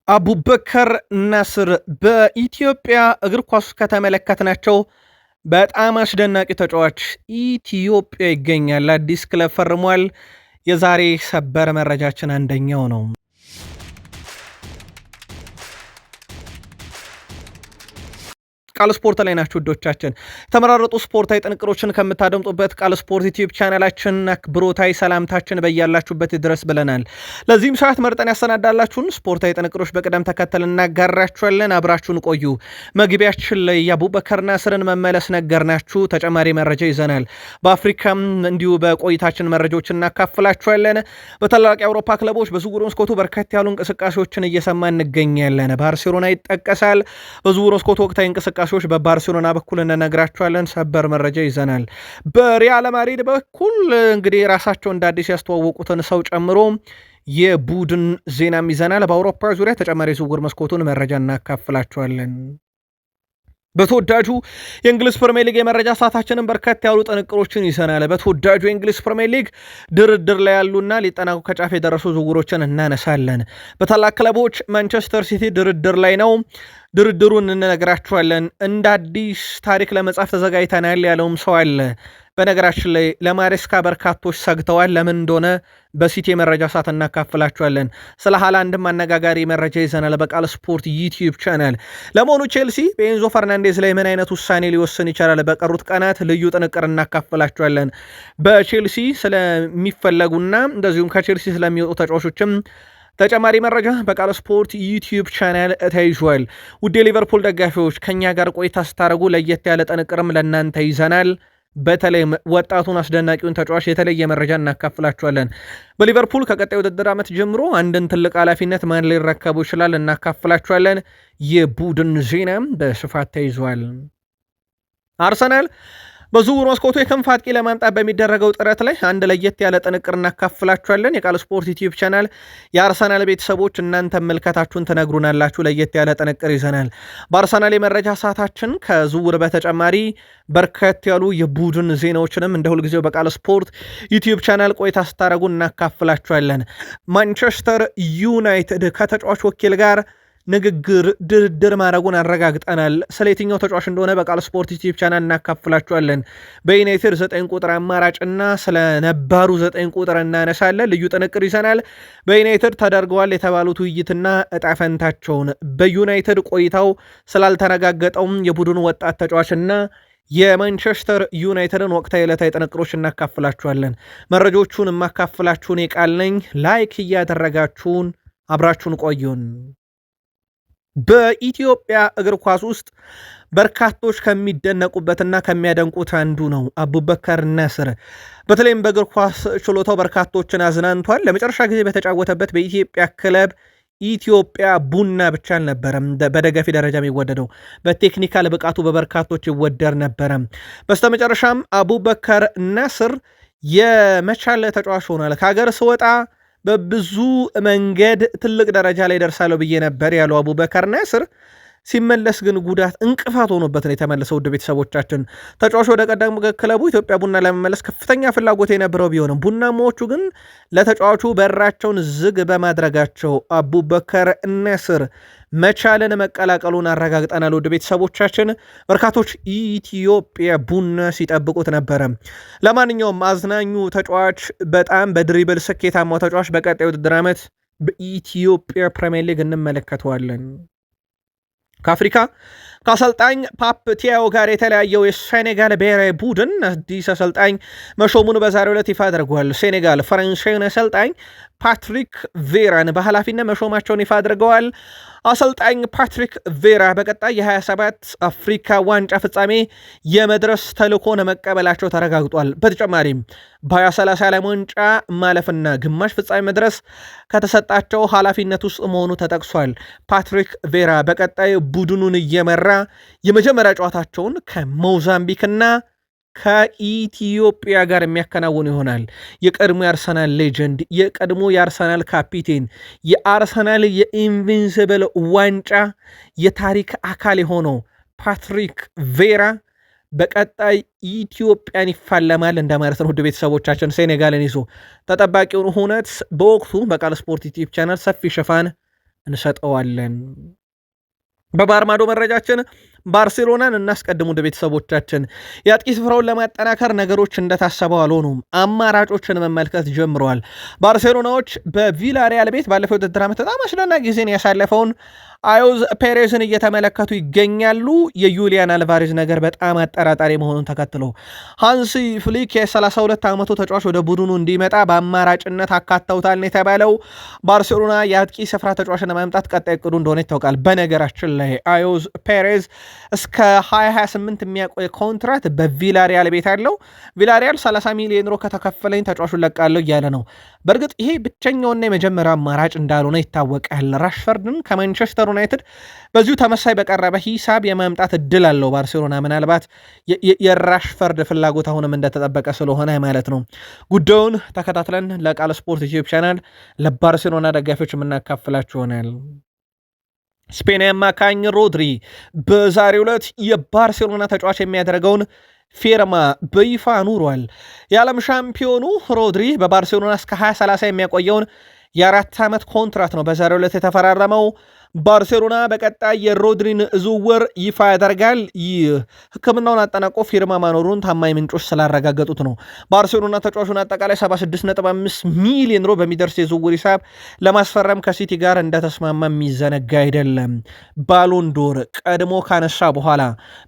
አቡበከር ናስር በኢትዮጵያ እግር ኳስ ከተመለከትናቸው በጣም አስደናቂ ተጫዋች ኢትዮጵያ ይገኛል። አዲስ ክለብ ፈርሟል። የዛሬ ሰበር መረጃችን አንደኛው ነው። ቃል ስፖርት ላይ ናችሁ ውዶቻችን። የተመራረጡ ስፖርታዊ ጥንቅሮችን ከምታደምጡበት ቃል ስፖርት ዩቲዩብ ቻናላችን አክብሮታዊ ሰላምታችን በያላችሁበት ድረስ ብለናል። ለዚህም ሰዓት መርጠን ያሰናዳላችሁን ስፖርታዊ ጥንቅሮች በቅደም ተከተል እናጋራችኋለን። አብራችሁን ቆዩ። መግቢያችን ላይ የአቡበከር ናስርን መመለስ ነገርናችሁ። ተጨማሪ መረጃ ይዘናል። በአፍሪካም እንዲሁ በቆይታችን መረጃዎች እናካፍላችኋለን። በታላላቅ የአውሮፓ ክለቦች በዝውውር መስኮቱ በርከት ያሉ እንቅስቃሴዎችን እየሰማ እንገኛለን። ባርሴሎና ይጠቀሳል። በዝውውር መስኮቱ ወቅታዊ እንቅስቃሴ በባርሴሎና በኩል እንነግራቸዋለን። ሰበር መረጃ ይዘናል። በሪያል ማድሪድ በኩል እንግዲህ ራሳቸው እንደ አዲስ ያስተዋወቁትን ሰው ጨምሮ የቡድን ዜናም ይዘናል። በአውሮፓ ዙሪያ ተጨማሪ ዝውውር መስኮቱን መረጃ እናካፍላቸዋለን። በተወዳጁ የእንግሊዝ ፕሪሚየር ሊግ የመረጃ ሰዓታችንን በርከት ያሉ ጥንቅሮችን ይዘናል። በተወዳጁ የእንግሊዝ ፕሪሚየር ሊግ ድርድር ላይ ያሉና ሊጠናቁ ከጫፍ የደረሱ ዝውውሮችን እናነሳለን። በታላቅ ክለቦች ማንቸስተር ሲቲ ድርድር ላይ ነው። ድርድሩን እንነግራችኋለን። እንደ አዲስ ታሪክ ለመጻፍ ተዘጋጅተናል ያለውም ሰው አለ። በነገራችን ላይ ለማሬስካ በርካቶች ሰግተዋል። ለምን እንደሆነ በሲቲ የመረጃ ሰዓት እናካፍላችኋለን። ስለ ሃላንድም አነጋጋሪ መረጃ ይዘናል በቃል ስፖርት ዩቲዩብ ቻናል። ለመሆኑ ቼልሲ በኤንዞ ፈርናንዴዝ ላይ ምን አይነት ውሳኔ ሊወስን ይችላል? በቀሩት ቀናት ልዩ ጥንቅር እናካፍላችኋለን። በቼልሲ ስለሚፈለጉና እንደዚሁም ከቼልሲ ስለሚወጡ ተጫዋቾችም ተጨማሪ መረጃ በቃል ስፖርት ዩቲዩብ ቻናል ተይዟል። ውድ የሊቨርፑል ደጋፊዎች ከኛ ጋር ቆይታ ስታደርጉ ለየት ያለ ጥንቅርም ለእናንተ ይዘናል። በተለይም ወጣቱን አስደናቂውን ተጫዋች የተለየ መረጃ እናካፍላችኋለን። በሊቨርፑል ከቀጣይ ውድድር ዓመት ጀምሮ አንድን ትልቅ ኃላፊነት ማን ሊረከቡ ይችላል እናካፍላችኋለን። የቡድን ዜናም በስፋት ተይዟል። አርሰናል በዝውውር መስኮቱ የክንፍ አጥቂ ለማምጣት በሚደረገው ጥረት ላይ አንድ ለየት ያለ ጥንቅር እናካፍላችኋለን። የቃል ስፖርት ዩቲዩብ ቻናል የአርሰናል ቤተሰቦች እናንተ መልከታችሁን ትነግሩናላችሁ። ለየት ያለ ጥንቅር ይዘናል። በአርሰናል የመረጃ ሰዓታችን ከዝውውር በተጨማሪ በርከት ያሉ የቡድን ዜናዎችንም እንደ ሁልጊዜው በቃል ስፖርት ዩቲዩብ ቻናል ቆይታ ስታደርጉ እናካፍላችኋለን። ማንቸስተር ዩናይትድ ከተጫዋች ወኪል ጋር ንግግር ድርድር ማድረጉን አረጋግጠናል። ስለ የትኛው ተጫዋች እንደሆነ በቃል ስፖርት ዩቲዩብ ቻናል እናካፍላችኋለን። በዩናይትድ 9 ቁጥር አማራጭና ስለ ነባሩ 9 ቁጥር እናነሳለን። ልዩ ጥንቅር ይዘናል። በዩናይትድ ተደርገዋል የተባሉት ውይይትና እጣፈንታቸውን፣ በዩናይትድ ቆይታው ስላልተረጋገጠውም የቡድኑ ወጣት ተጫዋችና የማንቸስተር ዩናይትድን ወቅታዊ ዕለታዊ ጥንቅሮች እናካፍላችኋለን። መረጃዎቹን የማካፍላችሁን የቃል ነኝ። ላይክ እያደረጋችሁን አብራችሁን ቆዩን። በኢትዮጵያ እግር ኳስ ውስጥ በርካቶች ከሚደነቁበትና ከሚያደንቁት አንዱ ነው አቡበከር ናስር። በተለይም በእግር ኳስ ችሎታው በርካቶችን አዝናንቷል። ለመጨረሻ ጊዜ በተጫወተበት በኢትዮጵያ ክለብ ኢትዮጵያ ቡና ብቻ አልነበረም በደጋፊ ደረጃ የሚወደደው፣ በቴክኒካል ብቃቱ በበርካቶች ይወደር ነበረ። በስተመጨረሻም አቡበከር ናስር የመቻል ተጫዋች ሆኗል። ከሀገር ስወጣ በብዙ መንገድ ትልቅ ደረጃ ላይ ደርሳለሁ ብዬ ነበር ያለው አቡበከር ናስር ሲመለስ ግን ጉዳት እንቅፋት ሆኖበት ነው የተመለሰው። ውድ ቤተሰቦቻችን ተጫዋቹ ወደ ቀደም ክለቡ ኢትዮጵያ ቡና ለመመለስ ከፍተኛ ፍላጎት የነበረው ቢሆንም ቡናማዎቹ ግን ለተጫዋቹ በራቸውን ዝግ በማድረጋቸው አቡበከር ናስር መቻልን መቀላቀሉን አረጋግጠናል። ውድ ቤተሰቦቻችን በርካቶች ኢትዮጵያ ቡና ሲጠብቁት ነበረ። ለማንኛውም አዝናኙ ተጫዋች በጣም በድሪብል ስኬታማው ተጫዋች በቀጣይ ውድድር ዓመት በኢትዮጵያ ፕሪሚየር ሊግ እንመለከተዋለን። ከአፍሪካ ከአሰልጣኝ ፓፕ ቲያዮ ጋር የተለያየው የሴኔጋል ብሔራዊ ቡድን አዲስ አሰልጣኝ መሾሙን በዛሬው ዕለት ይፋ አድርገዋል። ሴኔጋል ፈረንሳዩን አሰልጣኝ ፓትሪክ ቬራን በኃላፊነት መሾማቸውን ይፋ አድርገዋል። አሰልጣኝ ፓትሪክ ቬራ በቀጣይ የ27 አፍሪካ ዋንጫ ፍጻሜ የመድረስ ተልዕኮን መቀበላቸው ተረጋግጧል። በተጨማሪም በ2030 ዓለም ዋንጫ ማለፍና ግማሽ ፍጻሜ መድረስ ከተሰጣቸው ኃላፊነት ውስጥ መሆኑ ተጠቅሷል። ፓትሪክ ቬራ በቀጣይ ቡድኑን እየመራ የመጀመሪያ ጨዋታቸውን ከሞዛምቢክና ከኢትዮጵያ ጋር የሚያከናውኑ ይሆናል። የቀድሞ የአርሰናል ሌጀንድ፣ የቀድሞ የአርሰናል ካፒቴን፣ የአርሰናል የኢንቪንሲብል ዋንጫ የታሪክ አካል የሆነው ፓትሪክ ቬራ በቀጣይ ኢትዮጵያን ይፋለማል እንደማለት ነው። ውድ ቤተሰቦቻችን ሴኔጋልን ይዞ ተጠባቂውን ሁነት በወቅቱ በቃል ስፖርት ዩቲዩብ ቻናል ሰፊ ሽፋን እንሰጠዋለን። በባህር ማዶ መረጃችን ባርሴሎናን እናስቀድሙ። ወደ ቤተሰቦቻችን የአጥቂ ስፍራውን ለማጠናከር ነገሮች እንደታሰበው አልሆኑም። አማራጮችን መመልከት ጀምረዋል። ባርሴሎናዎች በቪላሪያል ቤት ባለፈው ውድድር ዓመት በጣም አስደናቂ ጊዜን ያሳለፈውን አዮዝ ፔሬዝን እየተመለከቱ ይገኛሉ። የዩሊያን አልቫሬዝ ነገር በጣም አጠራጣሪ መሆኑን ተከትሎ ሃንሲ ፍሊክ የ32 ዓመቱ ተጫዋች ወደ ቡድኑ እንዲመጣ በአማራጭነት አካተውታል የተባለው ባርሴሎና የአጥቂ ስፍራ ተጫዋችን ለማምጣት ቀጣይ እቅዱ እንደሆነ ይታወቃል። በነገራችን ላይ አዮዝ ፔሬዝ እስከ 2028 የሚያቆይ ኮንትራት በቪላሪያል ቤት አለው። ቪላሪያል 30 ሚሊዮን ዩሮ ከተከፈለኝ ተጫዋቹን ለቃለሁ እያለ ነው። በእርግጥ ይሄ ብቸኛውና የመጀመሪያ አማራጭ እንዳልሆነ ይታወቃል። ራሽፈርድን ከማንቸስተር ዩናይትድ በዚሁ ተመሳይ በቀረበ ሂሳብ የማምጣት እድል አለው ባርሴሎና። ምናልባት የራሽፈርድ ፍላጎት አሁንም እንደተጠበቀ ስለሆነ ማለት ነው። ጉዳዩን ተከታትለን ለቃል ስፖርት ዩቲዩብ ቻናል ለባርሴሎና ደጋፊዎች የምናካፍላችሁ ይሆናል። ስፔን አማካኝ ሮድሪ በዛሬው ዕለት የባርሴሎና ተጫዋች የሚያደርገውን ፊርማ በይፋ ኑሯል። የዓለም ሻምፒዮኑ ሮድሪ በባርሴሎና እስከ 2030 የሚያቆየውን የ4 ዓመት ኮንትራት ነው በዛሬው ዕለት የተፈራረመው። ባርሴሎና በቀጣይ የሮድሪን ዝውውር ይፋ ያደርጋል። ይህ ሕክምናውን አጠናቆ ፊርማ ማኖሩን ታማኝ ምንጮች ስላረጋገጡት ነው። ባርሴሎና ተጫዋቹን አጠቃላይ 76.5 ሚሊዮን ዩሮ በሚደርስ የዝውውር ሂሳብ ለማስፈረም ከሲቲ ጋር እንደተስማማ የሚዘነጋ አይደለም። ባሎንዶር ቀድሞ ካነሳ በኋላ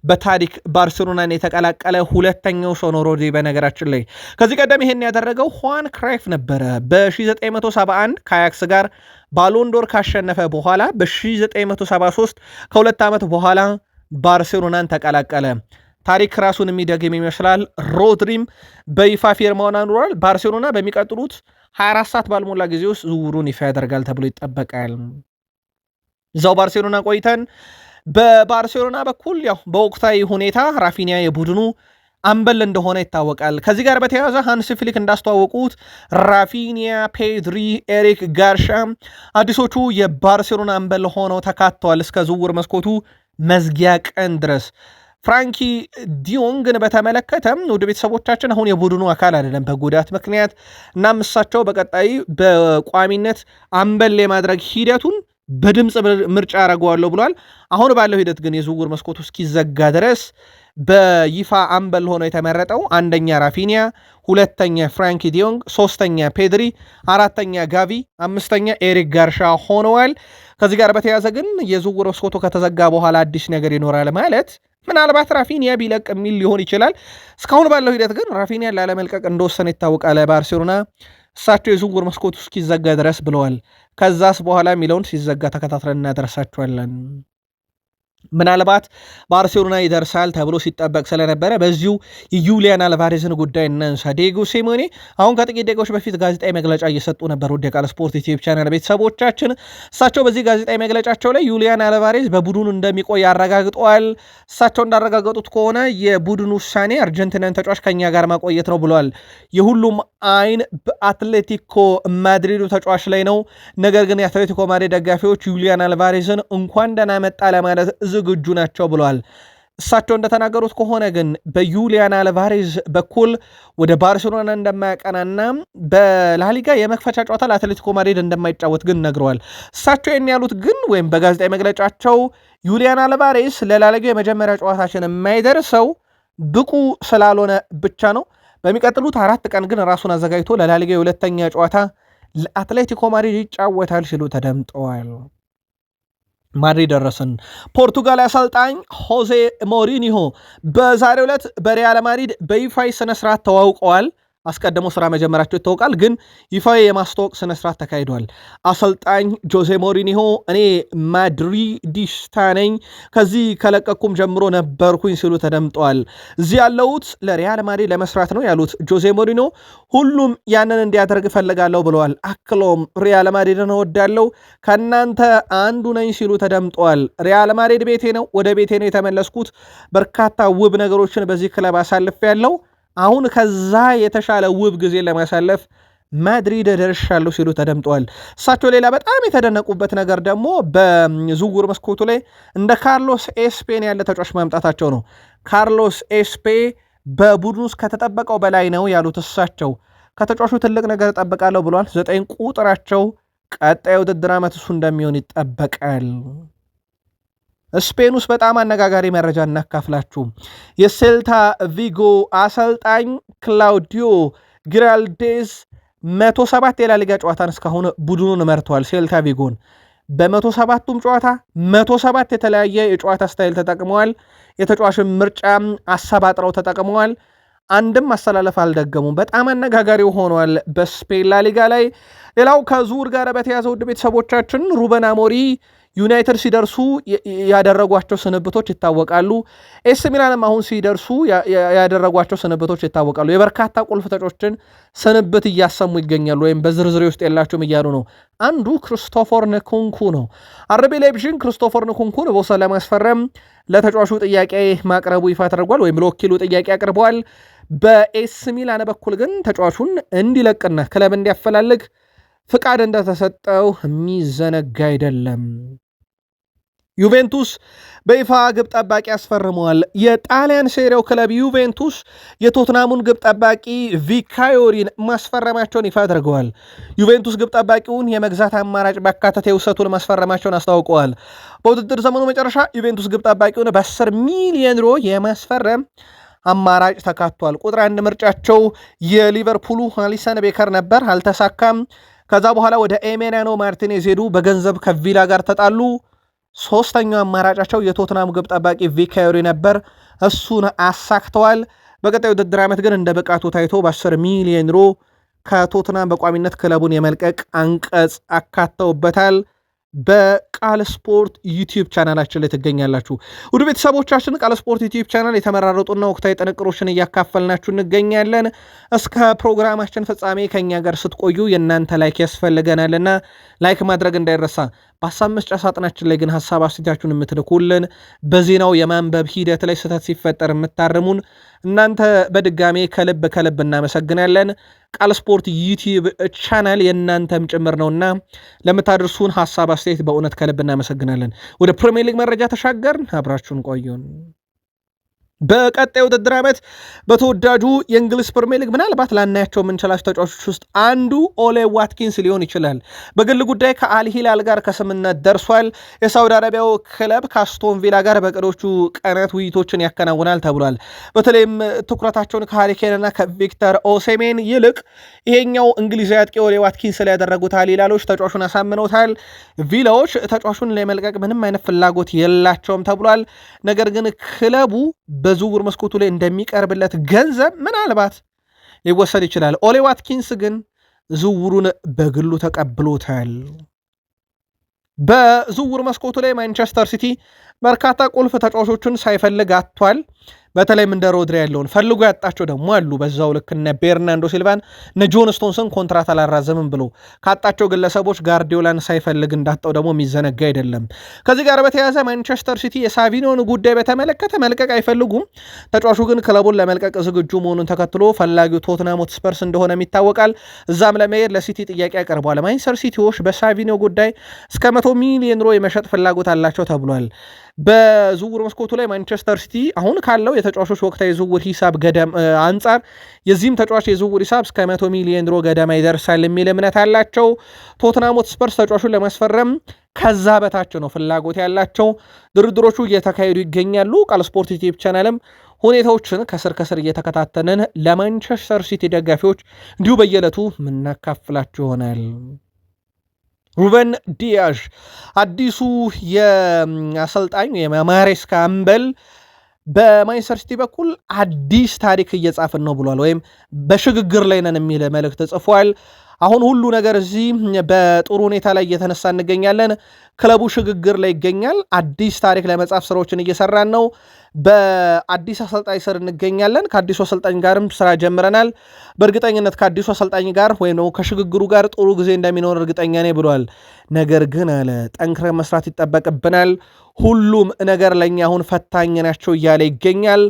በታሪክ ባርሴሎናን የተቀላቀለ ሁለተኛው ሰው ነው ሮድሪ። በነገራችን ላይ ከዚህ ቀደም ይሄን ያደረገው ሁዋን ክራይፍ ነበረ። በ1971 ከአያክስ ጋር ባሎንዶር ካሸነፈ በኋላ በ1973 ከሁለት ዓመት በኋላ ባርሴሎናን ተቀላቀለ። ታሪክ ራሱን የሚደግም ይመስላል። ሮድሪም በይፋ ፊርማውን አኑሯል። ባርሴሎና በሚቀጥሉት 24 ሰዓት ባልሞላ ጊዜ ውስጥ ዝውውሩን ይፋ ያደርጋል ተብሎ ይጠበቃል። እዛው ባርሴሎና ቆይተን በባርሴሎና በኩል ያው በወቅታዊ ሁኔታ ራፊኒያ የቡድኑ አምበል እንደሆነ ይታወቃል። ከዚህ ጋር በተያያዘ ሃንሲ ፍሊክ እንዳስተዋወቁት ራፊኒያ፣ ፔድሪ፣ ኤሪክ ጋርሻ አዲሶቹ የባርሴሎና አምበል ሆነው ተካተዋል እስከ ዝውውር መስኮቱ መዝጊያ ቀን ድረስ። ፍራንኪ ዲዮንግን በተመለከተም ወደ ቤተሰቦቻችን አሁን የቡድኑ አካል አይደለም በጉዳት ምክንያት። እናም እሳቸው በቀጣይ በቋሚነት አምበል የማድረግ ሂደቱን በድምፅ ምርጫ ያደርገዋለሁ ብሏል። አሁን ባለው ሂደት ግን የዝውውር መስኮቱ እስኪዘጋ ድረስ በይፋ አምበል ሆኖ የተመረጠው አንደኛ ራፊኒያ፣ ሁለተኛ ፍራንኪ ዲዮንግ፣ ሶስተኛ ፔድሪ፣ አራተኛ ጋቪ፣ አምስተኛ ኤሪክ ጋርሻ ሆነዋል። ከዚህ ጋር በተያያዘ ግን የዝውውር መስኮቱ ከተዘጋ በኋላ አዲስ ነገር ይኖራል ማለት ምናልባት ራፊኒያ ቢለቅ የሚል ሊሆን ይችላል። እስካሁን ባለው ሂደት ግን ራፊኒያ ላለመልቀቅ እንደወሰነ ይታወቃል። ባርሴሎና እሳቸው የዝውውር መስኮቱ እስኪዘጋ ድረስ ብለዋል። ከዛስ በኋላ የሚለውን ሲዘጋ ተከታትለን እናደርሳቸዋለን። ምናልባት ባርሴሎና ይደርሳል ተብሎ ሲጠበቅ ስለነበረ በዚሁ የዩሊያን አልቫሬዝን ጉዳይ እናንሳ። ዲየጎ ሲሞኔ አሁን ከጥቂት ደቂቃዎች በፊት ጋዜጣዊ መግለጫ እየሰጡ ነበር። ወደ ቃል ስፖርት ዩቲዩብ ቻናል ቤተሰቦቻችን እሳቸው በዚህ ጋዜጣዊ መግለጫቸው ላይ ዩሊያን አልቫሬዝ በቡድኑ እንደሚቆይ አረጋግጠዋል። እሳቸው እንዳረጋገጡት ከሆነ የቡድኑ ውሳኔ አርጀንቲናን ተጫዋች ከኛ ጋር ማቆየት ነው ብለዋል። የሁሉም አይን በአትሌቲኮ ማድሪዱ ተጫዋች ላይ ነው። ነገር ግን የአትሌቲኮ ማድሪድ ደጋፊዎች ዩሊያን አልቫሬዝን እንኳን ደህና መጣ ለማለት ዝግጁ ናቸው ብለዋል። እሳቸው እንደተናገሩት ከሆነ ግን በዩሊያን አልቫሬዝ በኩል ወደ ባርሴሎና እንደማያቀናና በላሊጋ የመክፈቻ ጨዋታ ለአትሌቲኮ ማድሪድ እንደማይጫወት ግን ነግረዋል። እሳቸው ይህን ያሉት ግን ወይም በጋዜጣዊ መግለጫቸው ዩሊያን አልቫሬዝ ለላሊጋ የመጀመሪያ ጨዋታችን የማይደርሰው ብቁ ስላልሆነ ብቻ ነው። በሚቀጥሉት 4 ቀን ግን ራሱን አዘጋጅቶ ለላሊጋ የሁለተኛ ጨዋታ ለአትሌቲኮ ማድሪድ ይጫወታል ሲሉ ተደምጠዋል። ማድሪድ ደረስን። ፖርቱጋል አሰልጣኝ ሆዜ ሞሪኒሆ በዛሬው ዕለት በሪያል ማድሪድ በይፋዊ ስነስርዓት ተዋውቀዋል። አስቀድሞ ስራ መጀመራቸው ይታወቃል፣ ግን ይፋዊ የማስተዋወቅ ስነስርዓት ተካሂዷል። አሰልጣኝ ጆዜ ሞሪኒሆ እኔ ማድሪዲስታ ነኝ፣ ከዚህ ከለቀኩም ጀምሮ ነበርኩኝ ሲሉ ተደምጠዋል። እዚህ ያለሁት ለሪያል ማድሪድ ለመስራት ነው ያሉት ጆዜ ሞሪኒሆ ሁሉም ያንን እንዲያደርግ እፈልጋለሁ ብለዋል። አክሎም ሪያል ማድሪድን እወዳለሁ፣ ከእናንተ አንዱ ነኝ ሲሉ ተደምጠዋል። ሪያል ማድሪድ ቤቴ ነው፣ ወደ ቤቴ ነው የተመለስኩት። በርካታ ውብ ነገሮችን በዚህ ክለብ አሳልፌያለሁ። አሁን ከዛ የተሻለ ውብ ጊዜ ለማሳለፍ ማድሪድ ደርሻለሁ ሲሉ ተደምጠዋል። እሳቸው ሌላ በጣም የተደነቁበት ነገር ደግሞ በዝውውር መስኮቱ ላይ እንደ ካርሎስ ኤስፔን ያለ ተጫዋች ማምጣታቸው ነው። ካርሎስ ኤስፔ በቡድን ውስጥ ከተጠበቀው በላይ ነው ያሉት እሳቸው ከተጫዋቹ ትልቅ ነገር ጠብቃለሁ ብሏል። 9 ቁጥራቸው ቀጣይ ውድድር ዓመት እሱ እንደሚሆን ይጠበቃል። ስፔን ውስጥ በጣም አነጋጋሪ መረጃ እናካፍላችሁ። የሴልታ ቪጎ አሰልጣኝ ክላውዲዮ ጊራልዴዝ 107 የላሊጋ ጨዋታን እስካሁን ቡድኑን መርተዋል። ሴልታ ቪጎን በ107ቱም ጨዋታ 107 የተለያየ የጨዋታ ስታይል ተጠቅመዋል። የተጫዋችን ምርጫ አሰባጥረው ተጠቅመዋል። አንድም አሰላለፍ አልደገሙም። በጣም አነጋጋሪው ሆኗል በስፔን ላሊጋ ላይ። ሌላው ከዙር ጋር በተያዘ ውድ ቤተሰቦቻችን ሩበን አሞሪ ዩናይትድ ሲደርሱ ያደረጓቸው ስንብቶች ይታወቃሉ። ኤስ ሚላንም አሁን ሲደርሱ ያደረጓቸው ስንብቶች ይታወቃሉ። የበርካታ ቁልፍ ተጫዋቾችን ስንብት እያሰሙ ይገኛሉ። ወይም በዝርዝሬ ውስጥ የላቸውም እያሉ ነው። አንዱ ክሪስቶፈር ንኩንኩ ነው። አርቢ ላይፕዚግ ክሪስቶፈር ንኩንኩን በውሰት ለማስፈረም ለተጫዋቹ ጥያቄ ማቅረቡ ይፋ ተደርጓል። ወይም ለወኪሉ ጥያቄ አቅርበዋል። በኤስ ሚላን በኩል ግን ተጫዋቹን እንዲለቅና ክለብ እንዲያፈላልግ ፍቃድ እንደተሰጠው የሚዘነጋ አይደለም። ዩቬንቱስ በይፋ ግብ ጠባቂ ያስፈርመዋል። የጣሊያን ሴሪያው ክለብ ዩቬንቱስ የቶትናሙን ግብ ጠባቂ ቪካዮሪን ማስፈረማቸውን ይፋ አድርገዋል። ዩቬንቱስ ግብ ጠባቂውን የመግዛት አማራጭ በአካተተ የውሰቱን ማስፈረማቸውን አስታውቀዋል። በውድድር ዘመኑ መጨረሻ ዩቬንቱስ ግብ ጠባቂውን በ10 ሚሊዮን ዩሮ የማስፈረም አማራጭ ተካቷል። ቁጥር አንድ ምርጫቸው የሊቨርፑሉ አሊሰን ቤከር ነበር፣ አልተሳካም። ከዛ በኋላ ወደ ኤሜሊያኖ ማርቲኔዝ ሄዱ፣ በገንዘብ ከቪላ ጋር ተጣሉ። ሶስተኛው አማራጫቸው የቶትናም ግብ ጠባቂ ቪካዮሪ ነበር፣ እሱን አሳክተዋል። በቀጣይ ውድድር ዓመት ግን እንደ ብቃቱ ታይቶ በ10 ሚሊዮን ዩሮ ከቶትናም በቋሚነት ክለቡን የመልቀቅ አንቀጽ አካተውበታል። በቃል ስፖርት ዩቲዩብ ቻናላችን ላይ ትገኛላችሁ። ውድ ቤተሰቦቻችን ቃል ስፖርት ዩቲዩብ ቻናል የተመራረጡና ወቅታዊ ጥንቅሮችን እያካፈልናችሁ እንገኛለን። እስከ ፕሮግራማችን ፍጻሜ ከኛ ጋር ስትቆዩ የእናንተ ላይክ ያስፈልገናልና ላይክ ማድረግ እንዳይረሳ። በሀሳብ መስጫ ሳጥናችን ላይ ግን ሀሳብ አስተያየታችሁን የምትልኩልን፣ በዜናው የማንበብ ሂደት ላይ ስህተት ሲፈጠር የምታርሙን እናንተ በድጋሜ ከልብ ከልብ እናመሰግናለን። ቃል ስፖርት ዩቲዩብ ቻናል የእናንተም ጭምር ነውና ለምታደርሱን ሀሳብ አስተያየት በእውነት ከልብ እናመሰግናለን። ወደ ፕሪሚየር ሊግ መረጃ ተሻገርን። አብራችሁን ቆዩን። በቀጣይ ውድድር ዓመት በተወዳጁ የእንግሊዝ ፕሪሚየር ሊግ ምናልባት ላናያቸው የምንችላቸው ተጫዋቾች ውስጥ አንዱ ኦሌ ዋትኪንስ ሊሆን ይችላል። በግል ጉዳይ ከአልሂላል ጋር ከስምነት ደርሷል። የሳውዲ አረቢያው ክለብ ከአስቶን ቪላ ጋር በቀዶቹ ቀናት ውይይቶችን ያከናውናል ተብሏል። በተለይም ትኩረታቸውን ከሃሪኬንና ከቪክተር ኦሴሜን ይልቅ ይሄኛው እንግሊዛዊ አጥቂ ኦሌ ዋትኪንስ ላይ ያደረጉት አልሂላሎች ተጫዋቹን አሳምነውታል። ቪላዎች ተጫዋቹን ለመልቀቅ ምንም አይነት ፍላጎት የላቸውም ተብሏል። ነገር ግን ክለቡ በዝውውር መስኮቱ ላይ እንደሚቀርብለት ገንዘብ ምናልባት ሊወሰድ ይችላል። ኦሌ ዋትኪንስ ግን ዝውውሩን በግሉ ተቀብሎታል። በዝውውር መስኮቱ ላይ ማንቸስተር ሲቲ በርካታ ቁልፍ ተጫዋቾችን ሳይፈልግ አጥቷል። በተለይም እንደ ሮድሪ ያለውን ፈልጎ ያጣቸው ደግሞ አሉ። በዛው ልክ እነ ቤርናንዶ ሲልቫን እነ ጆን ስቶንስን ኮንትራት አላራዘምም ብሎ ካጣቸው ግለሰቦች ጋርዲዮላን ሳይፈልግ እንዳጣው ደግሞ የሚዘነጋ አይደለም። ከዚህ ጋር በተያያዘ ማንቸስተር ሲቲ የሳቪኒዮን ጉዳይ በተመለከተ መልቀቅ አይፈልጉም። ተጫዋቹ ግን ክለቡን ለመልቀቅ ዝግጁ መሆኑን ተከትሎ ፈላጊው ቶትናም ሆትስፐርስ እንደሆነ ይታወቃል። እዛም ለመሄድ ለሲቲ ጥያቄ ያቀርበዋል። ማንቸስተር ሲቲዎች በሳቪኒዮ ጉዳይ እስከ 100 ሚሊዮን ዩሮ የመሸጥ ፍላጎት አላቸው ተብሏል። በዝውውር መስኮቱ ላይ ማንቸስተር ሲቲ አሁን ካለው የተጫዋቾች ወቅታዊ የዝውውር ሂሳብ ገደም አንጻር የዚህም ተጫዋች የዝውውር ሂሳብ እስከ 100 ሚሊዮን ዩሮ ገደማ ይደርሳል የሚል እምነት አላቸው። ቶትናም ሆትስፐርስ ተጫዋቹን ለማስፈረም ከዛ በታች ነው ፍላጎት ያላቸው። ድርድሮቹ እየተካሄዱ ይገኛሉ። ቃል ስፖርት ዩቲዩብ ቻናልም ሁኔታዎችን ከስር ከስር እየተከታተንን ለማንቸስተር ሲቲ ደጋፊዎች እንዲሁ በየዕለቱ ምናካፍላችሁ ይሆናል። ሩበን ዲያሽ አዲሱ የአሰልጣኝ የማሬስካ አምበል በማንቸስተር ሲቲ በኩል አዲስ ታሪክ እየጻፍን ነው ብሏል። ወይም በሽግግር ላይ ነን የሚል መልእክት ጽፏል። አሁን ሁሉ ነገር እዚህ በጥሩ ሁኔታ ላይ እየተነሳ እንገኛለን። ክለቡ ሽግግር ላይ ይገኛል። አዲስ ታሪክ ለመጻፍ ስራዎችን እየሰራን ነው። በአዲስ አሰልጣኝ ስር እንገኛለን። ከአዲሱ አሰልጣኝ ጋርም ስራ ጀምረናል። በእርግጠኝነት ከአዲሱ አሰልጣኝ ጋር ወይም ነው ከሽግግሩ ጋር ጥሩ ጊዜ እንደሚኖር እርግጠኛ ነኝ ብሏል። ነገር ግን አለ ጠንክረን መስራት ይጠበቅብናል። ሁሉም ነገር ለእኛ አሁን ፈታኝ ናቸው እያለ ይገኛል።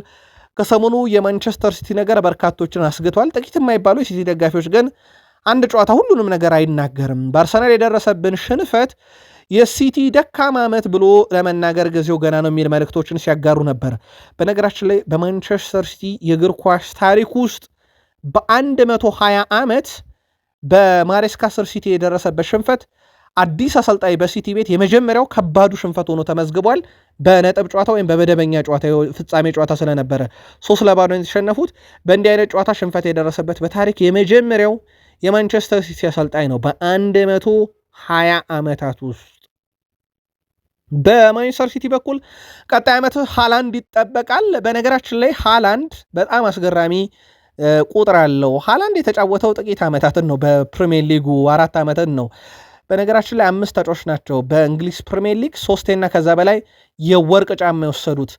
ከሰሞኑ የማንቸስተር ሲቲ ነገር በርካቶችን አስግቷል። ጥቂት የማይባሉ የሲቲ ደጋፊዎች ግን አንድ ጨዋታ ሁሉንም ነገር አይናገርም፣ በአርሰናል የደረሰብን ሽንፈት የሲቲ ደካማ ዓመት ብሎ ለመናገር ጊዜው ገና ነው የሚል መልእክቶችን ሲያጋሩ ነበር። በነገራችን ላይ በማንቸስተር ሲቲ የእግር ኳስ ታሪክ ውስጥ በ120 ዓመት በማሬስካ ስር ሲቲ የደረሰበት ሽንፈት አዲስ አሰልጣኝ በሲቲ ቤት የመጀመሪያው ከባዱ ሽንፈት ሆኖ ተመዝግቧል። በነጥብ ጨዋታ ወይም በመደበኛ ጨዋታ ፍጻሜ ጨዋታ ስለነበረ 3-0 የተሸነፉት። በእንዲህ አይነት ጨዋታ ሽንፈት የደረሰበት በታሪክ የመጀመሪያው የማንቸስተር ሲቲ አሰልጣኝ ነው በ120 ዓመታት ውስጥ። በማንቸስተር ሲቲ በኩል ቀጣይ ዓመት ሃላንድ ይጠበቃል። በነገራችን ላይ ሃላንድ በጣም አስገራሚ ቁጥር አለው። ሃላንድ የተጫወተው ጥቂት ዓመታትን ነው፣ በፕሪሚየር ሊጉ 4 ዓመትን ነው። በነገራችን ላይ 5 ተጫዋቾች ናቸው በእንግሊዝ ፕሪሚየር ሊግ 3ና ከዛ በላይ የወርቅ ጫማ የወሰዱት።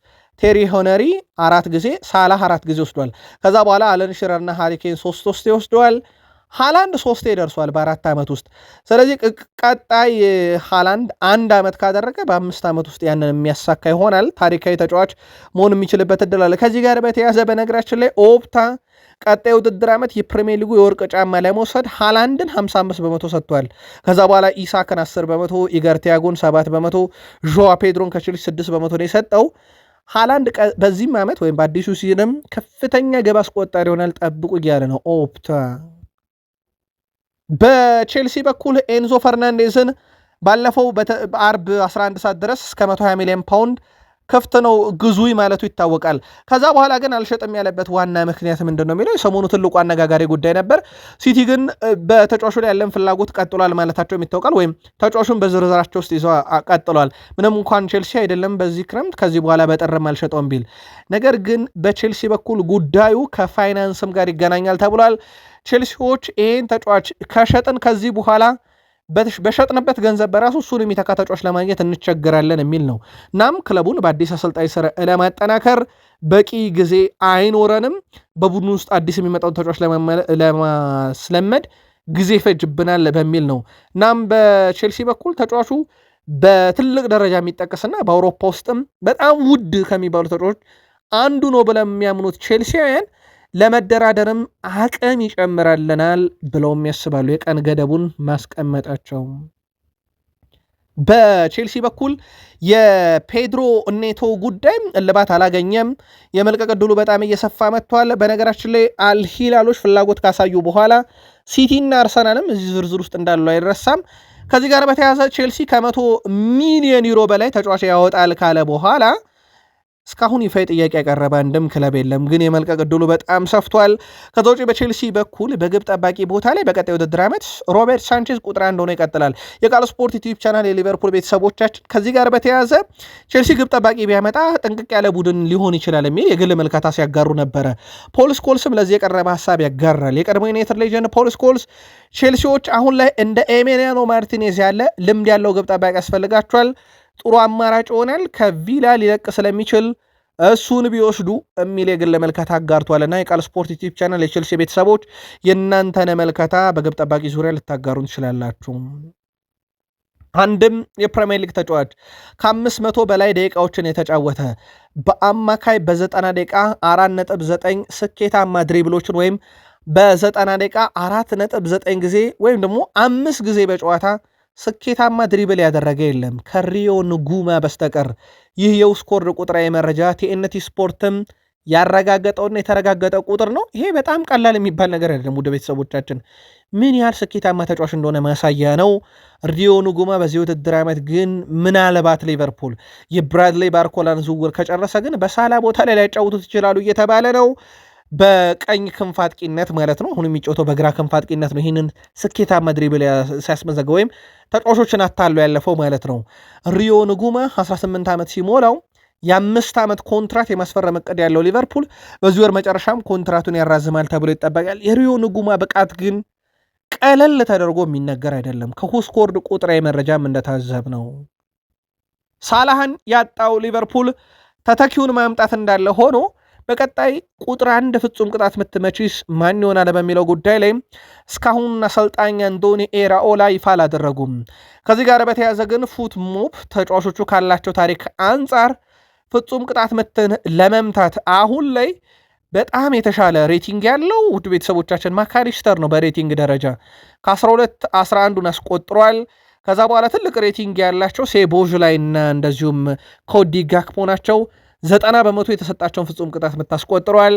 ቴሪ ሆነሪ 4 ጊዜ፣ ሳላህ 4 ጊዜ ወስዷል። ከዛ በኋላ አለን ሽረርና ሃሪኬን 3 ወስደዋል። ሃላንድ 3 ደርሷል በ4 ዓመት ውስጥ። ስለዚህ ቀጣይ ሃላንድ 1 ዓመት ካደረገ በ5 ዓመት ውስጥ ያንን የሚያሳካ ይሆናል። ታሪካዊ ተጫዋች መሆን የሚችልበት እድል አለ። ከዚህ ጋር በተያያዘ በነገራችን ላይ ኦፕታ ቀጣይ ውድድር ዓመት የፕሪሚየር ሊጉ የወርቅ ጫማ ለመውሰድ ሃላንድን 55% ሰጥቷል። ከዛ በኋላ ኢሳክን 10%፣ ኢገር ቲያጎን 7%፣ ዦዋ ፔድሮን ከቼልሲ 6% ነው የሰጠው። ሃላንድ በዚህም ዓመት ወይም በአዲሱ ሲዝንም ከፍተኛ ግብ አስቆጣሪ ይሆናል ጠብቁ እያለ ነው ኦፕታ። በቼልሲ በኩል ኤንዞ ፈርናንዴዝን ባለፈው በአርብ 11 ሰዓት ድረስ እስከ 120 ሚሊዮን ፓውንድ ክፍት ነው ግዙይ ማለቱ ይታወቃል። ከዛ በኋላ ግን አልሸጥም ያለበት ዋና ምክንያት ምንድን ነው የሚለው የሰሞኑ ትልቁ አነጋጋሪ ጉዳይ ነበር። ሲቲ ግን በተጫዋቹ ላይ ያለን ፍላጎት ቀጥሏል ማለታቸው ይታወቃል። ወይም ተጫዋቹን በዝርዝራቸው ውስጥ ይዘው ቀጥሏል። ምንም እንኳን ቼልሲ አይደለም በዚህ ክረምት ከዚህ በኋላ በጥርም አልሸጠውም ቢል፣ ነገር ግን በቼልሲ በኩል ጉዳዩ ከፋይናንስም ጋር ይገናኛል ተብሏል። ቼልሲዎች ይህን ተጫዋች ከሸጥን ከዚህ በኋላ በሸጥንበት ገንዘብ በራሱ እሱን የሚተካ ተጫዋች ለማግኘት እንቸገራለን የሚል ነው። እናም ክለቡን በአዲስ አሰልጣኝ ስር ለማጠናከር በቂ ጊዜ አይኖረንም፣ በቡድኑ ውስጥ አዲስ የሚመጣውን ተጫዋች ለማስለመድ ጊዜ ይፈጅብናል በሚል ነው። እናም በቼልሲ በኩል ተጫዋቹ በትልቅ ደረጃ የሚጠቀስና በአውሮፓ ውስጥም በጣም ውድ ከሚባሉ ተጫዋቾች አንዱ ነው ብለው የሚያምኑት ቼልሲያውያን ለመደራደርም አቅም ይጨምራልናል ብለውም ያስባሉ። የቀን ገደቡን ማስቀመጣቸው በቼልሲ በኩል የፔድሮ ኔቶ ጉዳይ እልባት አላገኘም። የመልቀቅ ዕድሉ በጣም እየሰፋ መጥቷል። በነገራችን ላይ አልሂላሎች ፍላጎት ካሳዩ በኋላ ሲቲና አርሰናልም እዚህ ዝርዝር ውስጥ እንዳሉ አይረሳም። ከዚህ ጋር በተያያዘ ቼልሲ ከ100 ሚሊዮን ዩሮ በላይ ተጫዋች ያወጣል ካለ በኋላ እስካሁን ይፋ ጥያቄ ያቀረበ አንድም ክለብ የለም፣ ግን የመልቀቅ ዕድሉ በጣም ሰፍቷል። ከዛ ውጪ በቼልሲ በኩል በግብ ጠባቂ ቦታ ላይ በቀጣይ ውድድር ዓመት ሮበርት ሳንቼዝ ቁጥር 1 ሆኖ ይቀጥላል። የቃል ስፖርት ዩቲዩብ ቻናል የሊቨርፑል ቤተሰቦቻችን ከዚህ ጋር በተያያዘ ቼልሲ ግብ ጠባቂ ቢያመጣ ጥንቅቅ ያለ ቡድን ሊሆን ይችላል የሚል የግል መልከታ ሲያጋሩ ነበረ። ፖል ስኮልስም ለዚህ የቀረበ ሀሳብ ያጋራል። የቀድሞ ዩናይትድ ሌጀንድ ፖል ስኮልስ ቼልሲዎች አሁን ላይ እንደ ኤሜሊያኖ ማርቲኔዝ ያለ ልምድ ያለው ግብ ጠባቂ ያስፈልጋቸዋል፣ ጥሩ አማራጭ ይሆናል፣ ከቪላ ሊለቅ ስለሚችል እሱን ቢወስዱ የሚል የግል መልከታ አጋርቷልና የቃል ስፖርት ዩቲዩብ ቻናል የቼልሲ ቤተሰቦች የእናንተን መልከታ በግብ ጠባቂ ዙሪያ ልታጋሩን ትችላላችሁ። አንድም የፕሪሚየር ሊግ ተጫዋች ከ500 በላይ ደቂቃዎችን የተጫወተ በአማካይ በ90 ደቂቃ 4.9 ስኬታማ ድሪብሎችን ወይም በ90 ደቂቃ 4.9 ጊዜ ወይም ደግሞ 5 ጊዜ በጨዋታ ስኬታማ ድሪብል ያደረገ የለም ከሪዮ ንጉማ በስተቀር። ይህ የውስኮር ቁጥራዊ መረጃ ቲኤንቲ ስፖርትም ያረጋገጠውና የተረጋገጠ ቁጥር ነው። ይሄ በጣም ቀላል የሚባል ነገር አይደለም። ውድ ቤተሰቦቻችን ምን ያህል ስኬታማ ተጫዋች እንደሆነ ማሳያ ነው። ሪዮ ንጉማ በዚህ ውድድር ዓመት ግን ምናልባት ሊቨርፑል የብራድሌይ ባርኮላን ዝውውር ከጨረሰ ግን በሳላ ቦታ ላይ ሊያጫውቱት ይችላሉ እየተባለ ነው። በቀኝ ክንፍ አጥቂነት ማለት ነው። አሁን የሚጫወተው በግራ ክንፍ አጥቂነት ነው። ይህንን ስኬታማ ድሪብል ሲያስመዘገብ ወይም ተጫዋቾችን አታሎ ያለፈው ማለት ነው። ሪዮ ንጉማ 18 ዓመት ሲሞላው የ5 ዓመት ኮንትራት የማስፈረም እቅድ ያለው ሊቨርፑል በዚህ ወር መጨረሻም ኮንትራቱን ያራዝማል ተብሎ ይጠበቃል። የሪዮ ንጉማ ብቃት ግን ቀለል ተደርጎ የሚነገር አይደለም። ከሁስኮርድ ቁጥራዊ መረጃም እንደታዘብ ነው። ሳላህን ያጣው ሊቨርፑል ተተኪውን ማምጣት እንዳለ ሆኖ በቀጣይ ቁጥር 1 ፍጹም ቅጣት ምት መቺስ ማን ይሆናል በሚለው ጉዳይ ላይ እስካሁን አሰልጣኝ አንዶኒ ኢራኦላ ይፋ አላደረጉም። ከዚህ ጋር በተያያዘ ግን ፉት ሞፕ ተጫዋቾቹ ካላቸው ታሪክ አንጻር ፍጹም ቅጣት ምትን ለመምታት አሁን ላይ በጣም የተሻለ ሬቲንግ ያለው ውድ ቤተሰቦቻችን ማካሊስተር ነው። በሬቲንግ ደረጃ ከ12 11ን አስቆጥሯል። ከዛ በኋላ ትልቅ ሬቲንግ ያላቸው ሴቦዥ ላይ እና እንደዚሁም ኮዲ ጋክፖ ናቸው። 90% የተሰጣቸውን ፍጹም ቅጣት ምት አስቆጥሯል።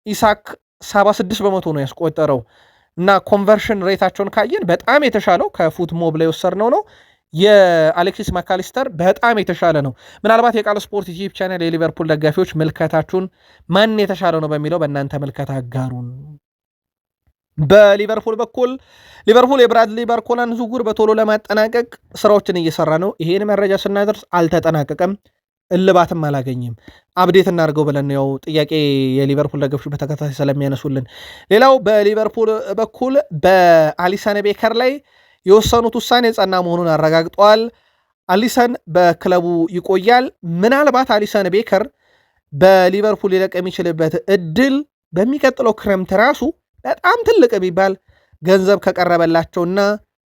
ኢሳክ 76% ነው ያስቆጠረው። እና ኮንቨርሽን ሬታቸውን ካየን በጣም የተሻለው ከፉት ሞብ ላይ ወሰርነው ነው የአሌክሲስ ማካሊስተር በጣም የተሻለ ነው። ምናልባት የቃል ስፖርት ዩቲዩብ ቻናል የሊቨርፑል ደጋፊዎች ምልከታችሁን ማን የተሻለ ነው በሚለው በእናንተ ምልከታ አጋሩን። በሊቨርፑል በኩል ሊቨርፑል የብራድሊ ባርኮላን ዝውውር በቶሎ ለማጠናቀቅ ስራዎችን እየሰራ ነው። ይሄን መረጃ ስናደርስ አልተጠናቀቀም፣ እልባትም አላገኝም። አብዴት እናድርገው ብለን ያው ጥያቄ የሊቨርፑል ደጋፊዎች በተከታታይ ስለሚያነሱልን። ሌላው በሊቨርፑል በኩል በአሊሰን ቤከር ላይ የወሰኑት ውሳኔ ጸና መሆኑን አረጋግጠዋል። አሊሰን በክለቡ ይቆያል። ምናልባት አሊሰን ቤከር በሊቨርፑል ሊለቅ የሚችልበት እድል በሚቀጥለው ክረምት ራሱ በጣም ትልቅ የሚባል ገንዘብ ከቀረበላቸውና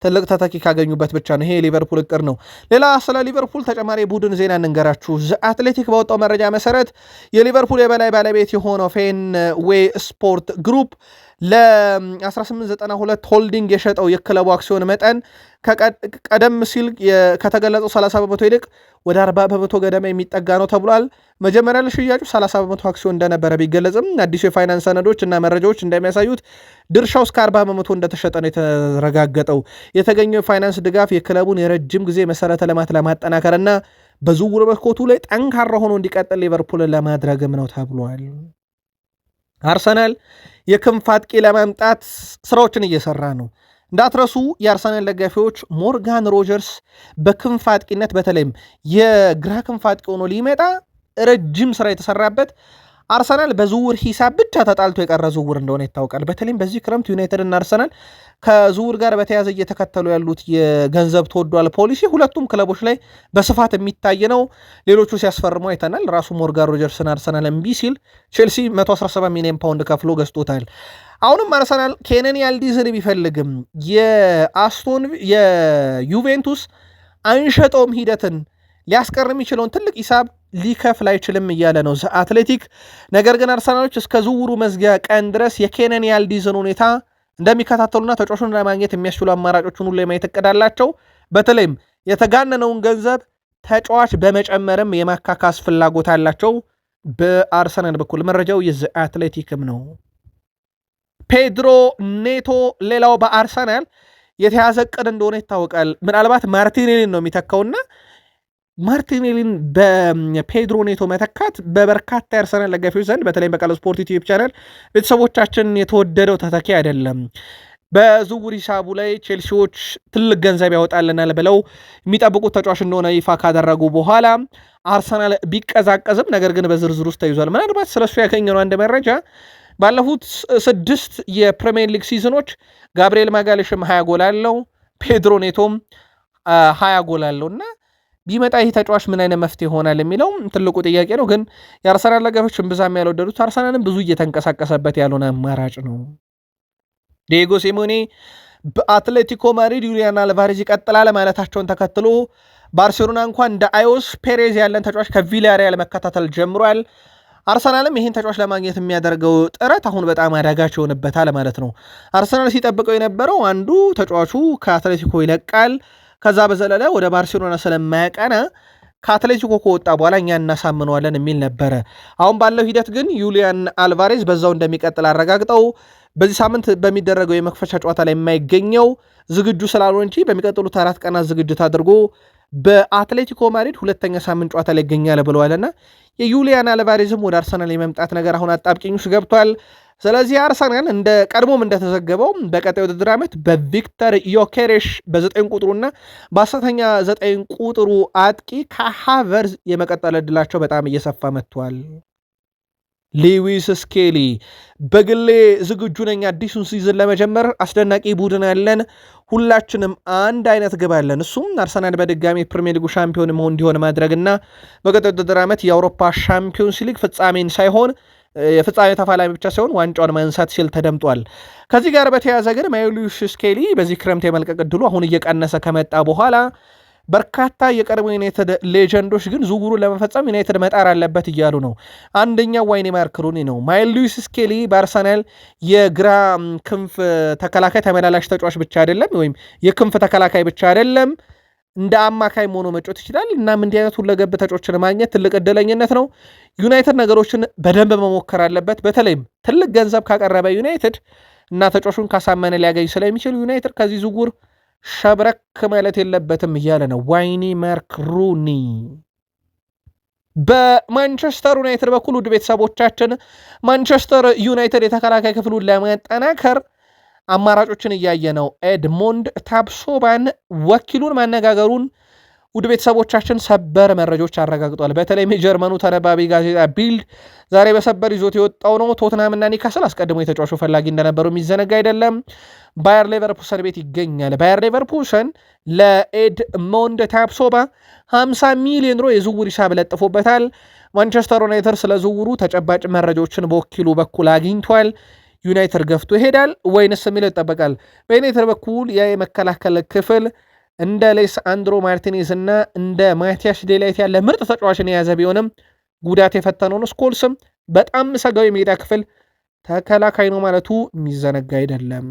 ትልቅ ተተኪ ካገኙበት ብቻ ነው። ይሄ የሊቨርፑል እቅድ ነው። ሌላ ስለ ሊቨርፑል ተጨማሪ ቡድን ዜና እንንገራችሁ። አትሌቲክ በወጣው መረጃ መሰረት የሊቨርፑል የበላይ ባለቤት የሆነው ፌን ዌይ ስፖርት ግሩፕ ለ1892 ሆልዲንግ የሸጠው የክለቡ አክሲዮን መጠን ቀደም ሲል ከተገለጸው 30 በመቶ ይልቅ ወደ 40 በመቶ ገደማ የሚጠጋ ነው ተብሏል። መጀመሪያ ለሽያጩ 30 በመቶ አክሲዮን እንደነበረ ቢገለጽም አዲሱ የፋይናንስ ሰነዶች እና መረጃዎች እንደሚያሳዩት ድርሻው እስከ 40 በመቶ እንደተሸጠ ነው የተረጋገጠው። የተገኘው የፋይናንስ ድጋፍ የክለቡን የረጅም ጊዜ መሰረተ ልማት ለማጠናከር እና በዝውውር መስኮቱ ላይ ጠንካራ ሆኖ እንዲቀጥል ሊቨርፑልን ለማድረግም ነው ተብሏል። አርሰናል የክንፍ አጥቂ ለማምጣት ስራዎችን እየሰራ ነው። እንዳትረሱ የአርሰናል ደጋፊዎች ሞርጋን ሮጀርስ በክንፍ አጥቂነት በተለይም የግራ ክንፍ አጥቂ ሆኖ ሊመጣ ረጅም ስራ የተሰራበት አርሰናል በዝውውር ሂሳብ ብቻ ተጣልቶ የቀረ ዝውውር እንደሆነ ይታወቃል። በተለይም በዚህ ክረምት ዩናይትድ እና አርሰናል ከዝውውር ጋር በተያያዘ እየተከተሉ ያሉት የገንዘብ ተወዷል ፖሊሲ ሁለቱም ክለቦች ላይ በስፋት የሚታይ ነው። ሌሎቹ ሲያስፈርሙ አይተናል። ራሱ ሞርጋን ሮጀርስን አርሰናል እምቢ ሲል ቼልሲ 117 ሚሊዮን ፓውንድ ከፍሎ ገዝቶታል። አሁንም አርሰናል ኬነን ያልዲዝን ቢፈልግም የዩቬንቱስ አንሸጠውም ሂደትን ሊያስቀር የሚችለውን ትልቅ ሂሳብ ሊከፍል አይችልም እያለ ነው አትሌቲክ። ነገር ግን አርሰናሎች እስከ ዝውውሩ መዝጊያ ቀን ድረስ የኬነን ያልዲዝን ሁኔታ እንደሚከታተሉና ተጫዋቹን ለማግኘት የሚያስችሉ አማራጮችን ሁሉ የማየት እቅድ አላቸው። በተለይም የተጋነነውን ገንዘብ ተጫዋች በመጨመርም የማካካስ ፍላጎት አላቸው። በአርሰናል በኩል መረጃው የዚ አትሌቲክም ነው። ፔድሮ ኔቶ ሌላው በአርሰናል የተያዘ እቅድ እንደሆነ ይታወቃል። ምናልባት ማርቲኔሊን ነው የሚተካውና ማርቲኔሊን በፔድሮ ኔቶ መተካት በበርካታ የአርሰናል ደጋፊዎች ዘንድ በተለይም በቃል ስፖርት ዩቲዩብ ቻናል ቤተሰቦቻችን የተወደደው ተተኪ አይደለም። በዝውውር ሂሳቡ ላይ ቼልሲዎች ትልቅ ገንዘብ ያወጣልናል ብለው የሚጠብቁት ተጫዋች እንደሆነ ይፋ ካደረጉ በኋላ አርሰናል ቢቀዛቀዝም ነገር ግን በዝርዝር ውስጥ ተይዟል። ምናልባት ስለሱ ያገኘነው አንድ መረጃ ባለፉት 6 የፕሪሚየር ሊግ ሲዝኖች ጋብሪኤል ማጋሌሽም 20 ጎል አለው፣ ፔድሮ ኔቶም 20 ጎል አለው እና ቢመጣ ይህ ተጫዋች ምን አይነት መፍትሄ ይሆናል የሚለው ትልቁ ጥያቄ ነው። ግን የአርሰናል ደጋፊዎች እምብዛም ያልወደዱት አርሰናልም ብዙ እየተንቀሳቀሰበት ያልሆነ አማራጭ ነው። ዲየጎ ሲሞኔ በአትሌቲኮ ማድሪድ ዩሊያን አልቫሬዝ ይቀጥላል ማለታቸውን ተከትሎ ባርሴሎና እንኳን እንደ አዮስ ፔሬዝ ያለን ተጫዋች ከቪላሪያል መከታተል ጀምሯል። አርሰናልም ይህን ተጫዋች ለማግኘት የሚያደርገው ጥረት አሁን በጣም አዳጋች ይሆንበታል ማለት ነው። አርሰናል ሲጠብቀው የነበረው አንዱ ተጫዋቹ ከአትሌቲኮ ይለቃል፣ ከዛ በዘለለ ወደ ባርሴሎና ስለማያቀና ከአትሌቲኮ ከወጣ በኋላ እኛ እናሳምነዋለን የሚል ነበረ። አሁን ባለው ሂደት ግን ዩሊያን አልቫሬዝ በዛው እንደሚቀጥል አረጋግጠው በዚህ ሳምንት በሚደረገው የመክፈቻ ጨዋታ ላይ የማይገኘው ዝግጁ ስላልሆነ እንጂ በሚቀጥሉት 4 ቀናት ዝግጅት አድርጎ በአትሌቲኮ ማድሪድ ሁለተኛ ሳምንት ጨዋታ ላይ ይገኛል ብለዋልና የዩሊያን አልቫሬዝም ወደ አርሰናል የመምጣት ነገር አሁን አጣብቂኝ ውስጥ ገብቷል። ስለዚህ አርሰናል እንደ ቀድሞም እንደተዘገበው በቀጣይ ውድድር ዓመት በቪክተር ዮኬሬሽ በ9 ቁጥሩና በ10ኛ 9 ቁጥሩ አጥቂ ከሃቨርዝ የመቀጠል ዕድላቸው በጣም እየሰፋ መጥቷል። ሌዊስ ስኬሊ በግሌ ዝግጁ ነኝ አዲሱን ሲዝን ለመጀመር፣ አስደናቂ ቡድን ያለን፣ ሁላችንም አንድ አይነት ግብ አለን፣ እሱም አርሰናል በድጋሚ ፕሪሚየር ሊጉ ሻምፒዮን መሆን እንዲሆን ማድረግና በቀጣይ ውድድር ዓመት የአውሮፓ ሻምፒዮንስ ሊግ ፍጻሜን ሳይሆን የፍጻሜ ተፋላሚ ብቻ ሳይሆን ዋንጫውን ማንሳት ሲል ተደምጧል። ከዚህ ጋር በተያያዘ ግን ሌዊስ ስኬሊ በዚህ ክረምት የመልቀቅ ዕድሉ አሁን እየቀነሰ ከመጣ በኋላ በርካታ የቀድሞ ዩናይትድ ሌጀንዶች ግን ዝውውሩን ለመፈጸም ዩናይትድ መጣር አለበት እያሉ ነው። አንደኛው ዋይኔ ማርክ ሩኒ ነው። ሌዊስ ስኬሊ በአርሰናል የግራ ክንፍ ተከላካይ ተመላላሽ ተጫዋች ብቻ አይደለም፣ ወይም የክንፍ ተከላካይ ብቻ አይደለም፣ እንደ አማካይ ሆኖ መጫወት ይችላል እና እንዲህ አይነት ሁለገብ ተጫዋቾችን ማግኘት ትልቅ እድለኝነት ነው። ዩናይትድ ነገሮችን በደንብ መሞከር አለበት። በተለይም ትልቅ ገንዘብ ካቀረበ ዩናይትድ እና ተጫዋቹን ካሳመነ ሊያገኝ ስለሚችል ዩናይትድ ከዚህ ዝውውር ሸብረክ ማለት የለበትም እያለ ነው ዋይኒ ማርክ ሩኒ። በማንቸስተር ዩናይትድ በኩል ውድ ቤተሰቦቻችን ማንቸስተር ዩናይትድ የተከላካይ ክፍሉን ለማጠናከር አማራጮችን እያየ ነው። ኤድሞንድ ታብሶባን ወኪሉን ማነጋገሩን ውድ ቤተሰቦቻችን ሰበር መረጃዎች አረጋግጧል። በተለይም የጀርመኑ ተነባቢ ጋዜጣ ቢልድ ዛሬ በሰበር ይዞት የወጣው ነው። ቶትናምና ኒካስል አስቀድሞ የተጫዋቹ ፈላጊ እንደነበሩ የሚዘነጋ አይደለም። ባየር ሌቨርፑሰን ቤት ይገኛል። ባየር ሌቨርፑሰን ለኤድሞንድ ታብሶባ 50 ሚሊዮን ዩሮ የዝውውር ሂሳብ ለጥፎበታል። ማንቸስተር ዩናይትድ ስለ ዝውውሩ ተጨባጭ መረጃዎችን በወኪሉ በኩል አግኝቷል። ዩናይትድ ገፍቶ ይሄዳል ወይንስ የሚለው ይጠበቃል። በዩናይትድ በኩል የመከላከል ክፍል እንደ ሌሳንድሮ ማርቲኔዝ እና እንደ ማቲያስ ዴላይት ያለ ምርጥ ተጫዋችን የያዘ ቢሆንም ጉዳት የፈተነውን ስኮልስም በጣም ሰጋዊ የሜዳ ክፍል ተከላካይ ነው ማለቱ የሚዘነጋ አይደለም።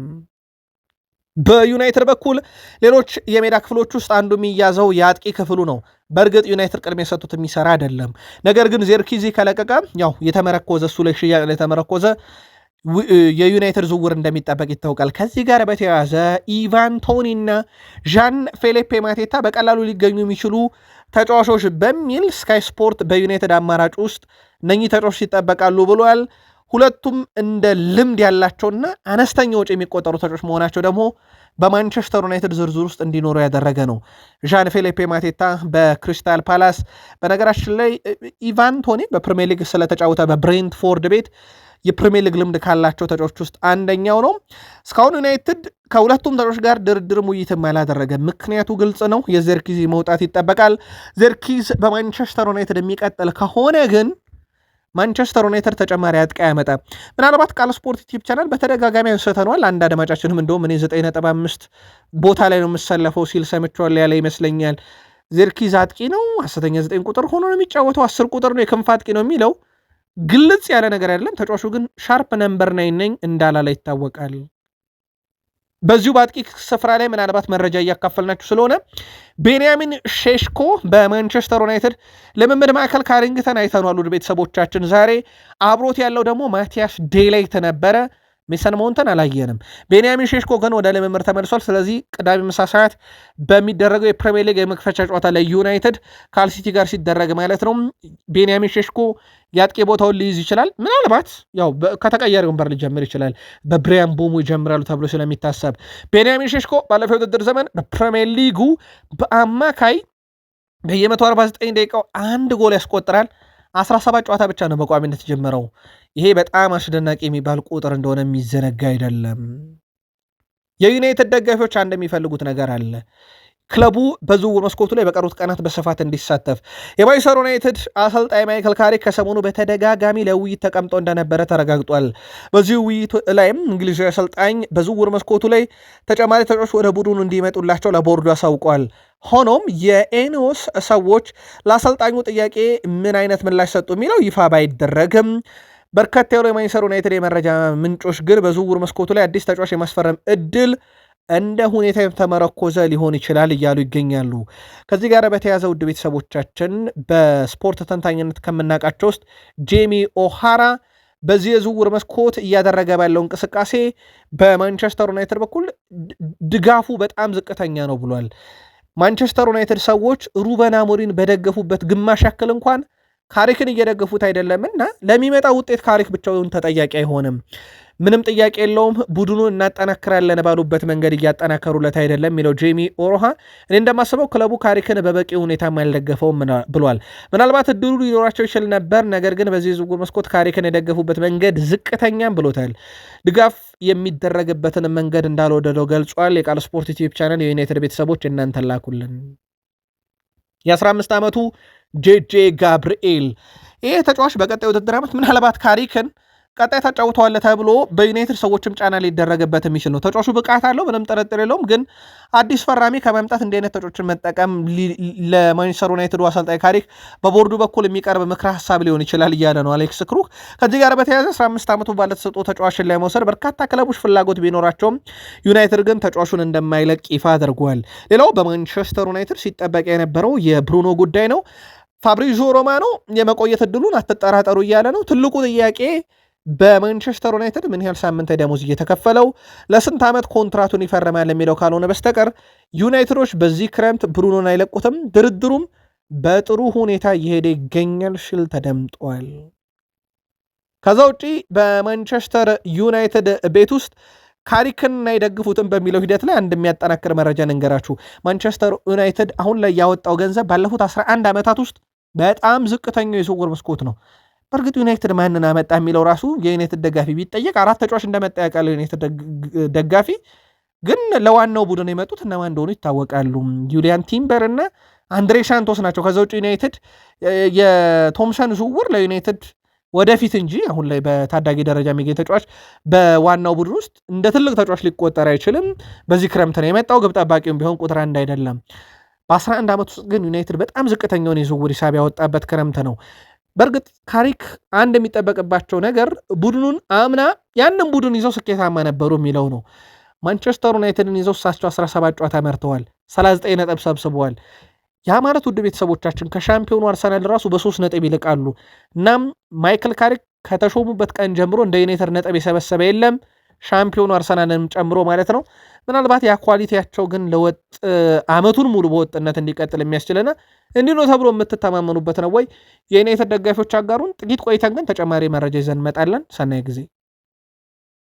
በዩናይትድ በኩል ሌሎች የሜዳ ክፍሎች ውስጥ አንዱ የሚያዘው የአጥቂ ክፍሉ ነው። በእርግጥ ዩናይትድ ቅድሚያ የሰጡት የሚሰራ አይደለም። ነገር ግን ዜርኪዚ ከለቀቀ ያው የተመረኮዘ እሱ ላይ ሽያጭ ላይ የተመረኮዘ የዩናይትድ ዝውውር እንደሚጠበቅ ይታወቃል። ከዚህ ጋር በተያያዘ ኢቫን ቶኒ እና ዣን ፌሊፔ ማቴታ በቀላሉ ሊገኙ የሚችሉ ተጫዋቾች በሚል ስካይ ስፖርት በዩናይትድ አማራጭ ውስጥ እነኚህ ተጫዋቾች ይጠበቃሉ ብሏል። ሁለቱም እንደ ልምድ ያላቸውና አነስተኛ ወጪ የሚቆጠሩ ተጫዋቾች መሆናቸው ደግሞ በማንቸስተር ዩናይትድ ዝርዝር ውስጥ እንዲኖሩ ያደረገ ነው። ዣን ፌሊፔ ማቴታ በክሪስታል ፓላስ፣ በነገራችን ላይ ኢቫን ቶኒ በፕሪሚየር ሊግ ስለተጫወተ በብሬንትፎርድ ቤት የፕሪሚየር ሊግ ልምድ ካላቸው ተጫዋቾች ውስጥ አንደኛው ነው። እስካሁን ዩናይትድ ከሁለቱም ተጫዋቾች ጋር ድርድርም ውይይትም አላደረገ። ምክንያቱ ግልጽ ነው። የዜርኪዝ መውጣት ይጠበቃል። ዜርኪዝ በማንቸስተር ዩናይትድ የሚቀጥል ከሆነ ግን ማንቸስተር ዩናይትድ ተጨማሪ አጥቂ ያመጣ። ምናልባት ቃል ስፖርት ዩቲዩብ ቻናል በተደጋጋሚ አንስተነዋል። አንድ አድማጫችንም እንደውም እኔ 9.5 ቦታ ላይ ነው የምሰለፈው ሲል ሰምቼዋለሁ ያለ ይመስለኛል። ዜርኪዝ አጥቂ ነው፣ ሐሰተኛ 9 ቁጥር ሆኖ ነው የሚጫወተው፣ 10 ቁጥር ነው፣ የክንፍ አጥቂ ነው የሚለው ግልጽ ያለ ነገር አይደለም። ተጫዋቹ ግን ሻርፕ ነምበር 9 ነኝ እንዳላላ ይታወቃል። በዚሁ በአጥቂ ስፍራ ላይ ምናልባት መረጃ እያካፈልናችሁ ስለሆነ ቤንያሚን ሼሽኮ በማንቸስተር ዩናይትድ ልምምድ ማዕከል ካሪንግተን አይተኗል። ውድ ቤተሰቦቻችን ዛሬ አብሮት ያለው ደግሞ ማቲያስ ዴላይት ነበረ። ሜሰን ማውንትን አላየንም። ቤንያሚን ሼሽኮ ግን ወደ ልምምድ ተመልሷል። ስለዚህ ቅዳሜ ምሳ ሰዓት በሚደረገው የፕሪሚየር ሊግ የመክፈቻ ጨዋታ ላይ ዩናይትድ ከሲቲ ጋር ሲደረግ ማለት ነው ቤንያሚን ሼሽኮ የአጥቂ ቦታውን ሊይዝ ይችላል። ምናልባት ያው ከተቀየረ ወንበር ሊጀምር ይችላል። በብሪያን ቦሙ ይጀምራሉ ተብሎ ስለሚታሰብ ቤንያሚን ሼሽኮ ባለፈው ውድድር ዘመን በፕሪሚየር ሊጉ በአማካይ በየ149 ደቂቃው አንድ ጎል ያስቆጥራል። 17 ጨዋታ ብቻ ነው በቋሚነት ጀመረው። ይሄ በጣም አስደናቂ የሚባል ቁጥር እንደሆነ የሚዘነጋ አይደለም። የዩናይትድ ደጋፊዎች አንድ የሚፈልጉት ነገር አለ። ክለቡ በዝውውር መስኮቱ ላይ በቀሩት ቀናት በስፋት እንዲሳተፍ። የማንቸስተር ዩናይትድ አሰልጣኝ ማይክል ካሪክ ከሰሞኑ በተደጋጋሚ ለውይይት ተቀምጦ እንደነበረ ተረጋግጧል። በዚህ ውይይት ላይም እንግሊዛዊ አሰልጣኝ በዝውውር መስኮቱ ላይ ተጨማሪ ተጫዋቾች ወደ ቡድኑ እንዲመጡላቸው ለቦርዱ አሳውቋል። ሆኖም የኤኖስ ሰዎች ለአሰልጣኙ ጥያቄ ምን አይነት ምላሽ ሰጡ የሚለው ይፋ ባይደረግም በርከት ያሉ የማንቸስተር ዩናይትድ የመረጃ ምንጮች ግን በዝውውር መስኮቱ ላይ አዲስ ተጫዋች የማስፈረም እድል እንደ ሁኔታ የተመረኮዘ ሊሆን ይችላል እያሉ ይገኛሉ። ከዚህ ጋር በተያያዘ ውድ ቤተሰቦቻችን በስፖርት ተንታኝነት ከምናውቃቸው ውስጥ ጄሚ ኦሃራ በዚህ የዝውውር መስኮት እያደረገ ባለው እንቅስቃሴ በማንቸስተር ዩናይትድ በኩል ድጋፉ በጣም ዝቅተኛ ነው ብሏል። ማንቸስተር ዩናይትድ ሰዎች ሩበን አሞሪን በደገፉበት ግማሽ ያክል እንኳን ካሪክን እየደገፉት አይደለምና ለሚመጣ ውጤት ካሪክ ብቻውን ተጠያቂ አይሆንም። ምንም ጥያቄ የለውም። ቡድኑን እናጠናክራለን ባሉበት መንገድ እያጠናከሩለት አይደለም የሚለው ጄሚ ኦሮሃ እኔ እንደማስበው ክለቡ ካሪክን በበቂ ሁኔታ አልደገፈውም ብሏል። ምናልባት እድሉ ሊኖራቸው ይችል ነበር፣ ነገር ግን በዚህ ዝውውር መስኮት ካሪክን የደገፉበት መንገድ ዝቅተኛም ብሎታል። ድጋፍ የሚደረግበትን መንገድ እንዳልወደደው ገልጿል። የቃል ስፖርት ዩቲዩብ ቻናል የዩናይትድ ቤተሰቦች እናንተ ላኩልን። የ15 ዓመቱ ጄጄ ጋብርኤል ይህ ተጫዋች በቀጣይ ውድድር ዓመት ምናልባት ካሪክን ቀጣይ ታጫውተዋለህ ተብሎ በዩናይትድ ሰዎችም ጫና ሊደረግበት የሚችል ነው። ተጫዋቹ ብቃት አለው፣ ምንም ጥርጥር የለውም። ግን አዲስ ፈራሚ ከመምጣት እንዲህ አይነት ተጫዋቾችን መጠቀም ለማንቸስተር ዩናይትድ አሰልጣኝ ካሪክ በቦርዱ በኩል የሚቀርብ ምክረ ሀሳብ ሊሆን ይችላል እያለ ነው አሌክስ ክሩክ። ከዚህ ጋር በተያያዘ 15 ዓመቱ ባለተሰጥኦ ተጫዋችን ላይ መውሰድ በርካታ ክለቦች ፍላጎት ቢኖራቸውም ዩናይትድ ግን ተጫዋቹን እንደማይለቅ ይፋ አድርጓል። ሌላው በማንቸስተር ዩናይትድ ሲጠበቅ የነበረው የብሩኖ ጉዳይ ነው። ፋብሪዚዮ ሮማኖ የመቆየት እድሉን አትጠራጠሩ እያለ ነው። ትልቁ ጥያቄ በማንቸስተር ዩናይትድ ምን ያህል ሳምንታዊ ደሞዝ እየተከፈለው ለስንት ዓመት ኮንትራቱን ይፈርማል የሚለው ካልሆነ በስተቀር ዩናይትዶች በዚህ ክረምት ብሩኖን አይለቁትም። ድርድሩም በጥሩ ሁኔታ እየሄደ ይገኛል ሲል ተደምጧል። ከዛ ውጪ በማንቸስተር ዩናይትድ ቤት ውስጥ ካሪክን አይደግፉትም በሚለው ሂደት ላይ አንድ የሚያጠናክር መረጃ እንገራችሁ። ማንቸስተር ዩናይትድ አሁን ላይ ያወጣው ገንዘብ ባለፉት 11 ዓመታት ውስጥ በጣም ዝቅተኛው የዝውውር መስኮት ነው። በእርግጥ ዩናይትድ ማንን አመጣ የሚለው ራሱ የዩናይትድ ደጋፊ ቢጠየቅ 4 ተጫዋች እንደመጣ ያውቃል። ዩናይትድ ደጋፊ ግን ለዋናው ቡድን የመጡት እነማን እንደሆኑ ይታወቃሉ። ዩሊያን ቲምበር እና አንድሬ ሳንቶስ ናቸው። ከዛ ውጭ ዩናይትድ የቶምሰን ዝውውር ለዩናይትድ ወደፊት እንጂ አሁን ላይ በታዳጊ ደረጃ የሚገኝ ተጫዋች በዋናው ቡድን ውስጥ እንደ ትልቅ ተጫዋች ሊቆጠር አይችልም። በዚህ ክረምት ነው የመጣው። ግብ ጠባቂውም ቢሆን ቁጥር 1 አይደለም። በ11 ዓመት ውስጥ ግን ዩናይትድ በጣም ዝቅተኛውን የዝውውር ሂሳብ ያወጣበት ክረምት ነው። በእርግጥ ካሪክ አንድ የሚጠበቅባቸው ነገር ቡድኑን አምና ያንን ቡድን ይዘው ስኬታማ ነበሩ የሚለው ነው። ማንቸስተር ዩናይትድን ይዘው እሳቸው 17 ጨዋታ መርተዋል፣ 39 ነጥብ ሰብስበዋል። ያ ማለት ውድ ቤተሰቦቻችን ከሻምፒዮኑ አርሰናል ራሱ በ3 ነጥብ ይልቃሉ። እናም ማይክል ካሪክ ከተሾሙበት ቀን ጀምሮ እንደ ዩናይትድ ነጥብ የሰበሰበ የለም፣ ሻምፒዮኑ አርሰናልንም ጨምሮ ማለት ነው። ምናልባት ያ ኳሊቲያቸው ግን ለወጥ አመቱን ሙሉ በወጥነት እንዲቀጥል የሚያስችልና እንዲህ ነው ተብሎ የምትተማመኑበት ነው ወይ? የዩናይትድ ደጋፊዎች አጋሩን። ጥቂት ቆይተን ግን ተጨማሪ መረጃ ይዘን እንመጣለን። ሰናይ ጊዜ